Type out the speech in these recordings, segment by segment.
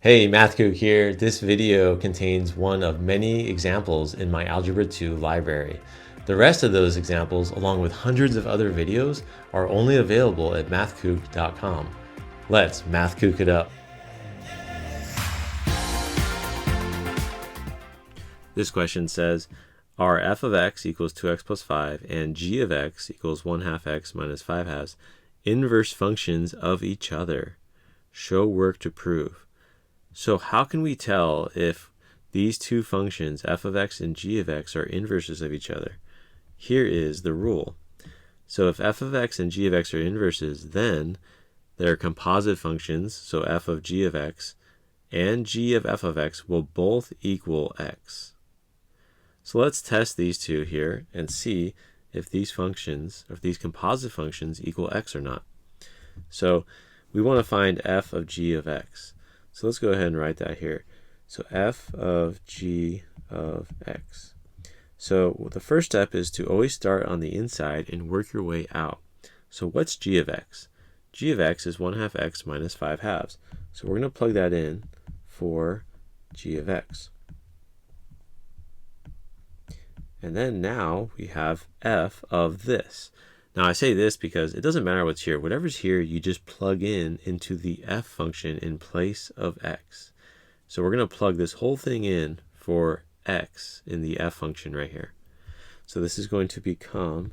Hey, MathKook here. This video contains one of many examples in my Algebra 2 library. The rest of those examples, along with hundreds of other videos, are only available at mathkook.com. Let's MathKook it up. This question says, are f of x equals 2x plus 5 and g of x equals 1/2 x minus 5/2 inverse functions of each other? Show work to prove. So how can we tell if these two functions, f of x and g of x, are inverses of each other? Here is the rule. So if f of x and g of x are inverses, then they're composite functions, so f of g of x and g of f of x will both equal x. So let's test these two here and see if these functions, or if these composite functions equal x or not. So we want to find f of g of x. So let's go ahead and write that here. So f of g of x. So the first step is to always start on the inside and work your way out. So what's g of x? G of x is 1/2 x minus 5/2. So we're going to plug that in for g of x. And then now we have f of this. Now I say this because it doesn't matter what's here. Whatever's here, you just plug in into the f function in place of x. So we're going to plug this whole thing in for x in the f function right here. So this is going to become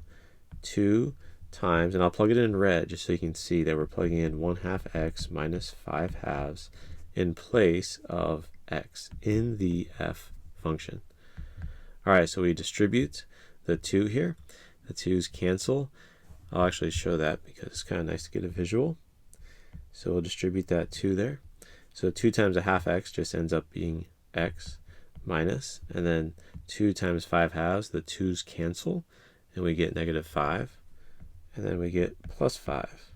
2 times, and I'll plug it in red just so you can see that we're plugging in 1/2 x minus 5/2 in place of x in the f function. All right, so we distribute the 2 here. The 2's cancel. I'll actually show that because it's kind of nice to get a visual. So we'll distribute that 2 there. So 2 times 1/2 x just ends up being x minus, and then 2 times 5/2, the 2's cancel, and we get -5, and then we get plus 5.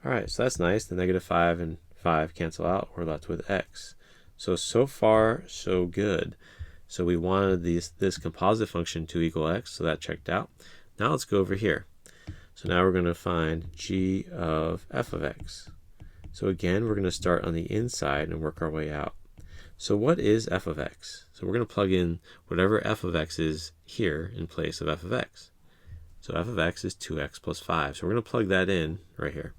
All right, so that's nice. The -5 and 5 cancel out. We're left with x. So far, so good. So we wanted this composite function to equal x, so that checked out. Now let's go over here. So now we're going to find g of f of x. So again, we're going to start on the inside and work our way out. So what is f of x? So we're going to plug in whatever f of x is here in place of f of x. So f of x is 2x plus 5. So we're going to plug that in right here.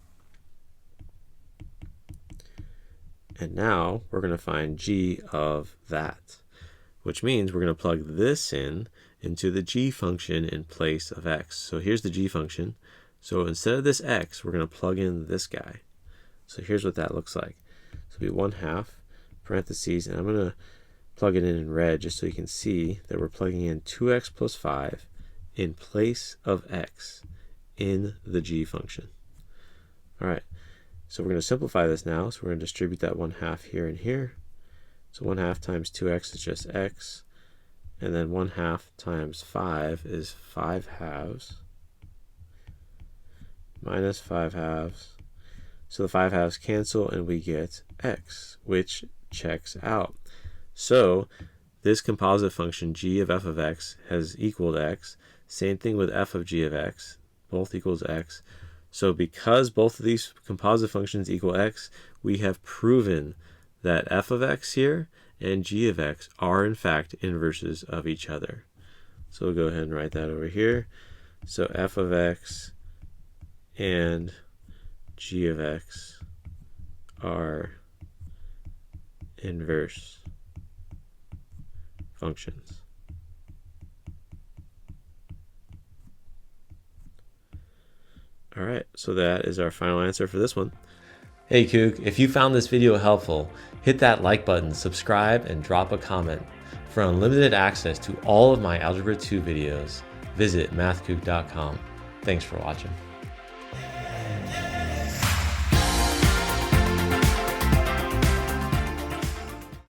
And now we're going to find g of that, which means we're going to plug this in into the g function in place of x. So here's the g function. So instead of this x, we're going to plug in this guy. So here's what that looks like. So it'll be 1/2 parentheses, and I'm going to plug it in red just so you can see that we're plugging in 2x plus 5 in place of x in the g function. All right, so we're going to simplify this now. So we're going to distribute that 1/2 here and here. So 1/2 times 2x is just x, and then 1/2 times 5 is 5/2 minus 5/2. So the 5/2 cancel and we get x, which checks out. So this composite function g of f of x has equaled x. Same thing with f of g of x, both equals x. So because both of these composite functions equal x, we have proven that f of x here and g of x are in fact inverses of each other. So we'll go ahead and write that over here. So f of x and g of x are inverse functions. All right, so that is our final answer for this one. Hey Kook, if you found this video helpful, hit that like button, subscribe, and drop a comment. For unlimited access to all of my Algebra 2 videos, visit mathkook.com. Thanks for watching.